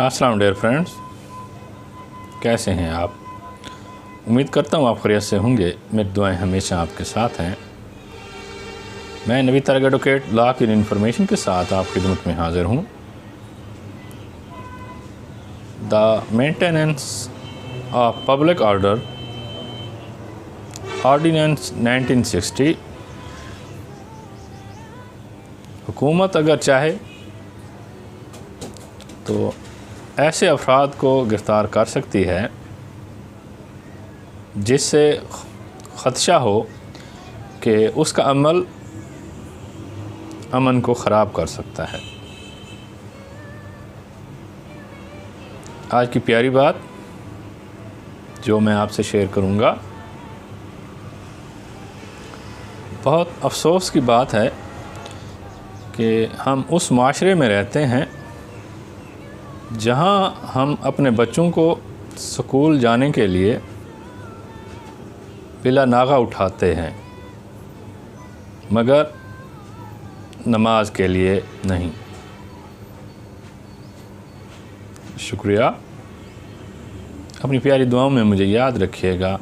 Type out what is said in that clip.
السلام dear friends, کیسے ہیں آپ؟ امید کرتا ہوں آپ خیریت سے ہوں گے۔ میری دعائیں ہمیشہ آپ کے ساتھ ہیں۔ میں نوید طارق ایڈوکیٹ لا کی انفارمیشن کے ساتھ آپ کی خدمت میں حاضر ہوں۔ The maintenance of public order ordinance 1960، حکومت اگر چاہے تو ایسے افراد کو گرفتار کر سکتی ہے جس سے خدشہ ہو کہ اس کا عمل امن کو خراب کر سکتا ہے۔ آج کی پیاری بات جو میں آپ سے شیئر کروں گا، بہت افسوس کی بات ہے کہ ہم اس معاشرے میں رہتے ہیں جہاں ہم اپنے بچوں کو اسکول جانے کے لیے بلا ناغہ اٹھاتے ہیں، مگر نماز کے لیے نہیں۔ شکریہ۔ اپنی پیاری دعاؤں میں مجھے یاد رکھیے گا۔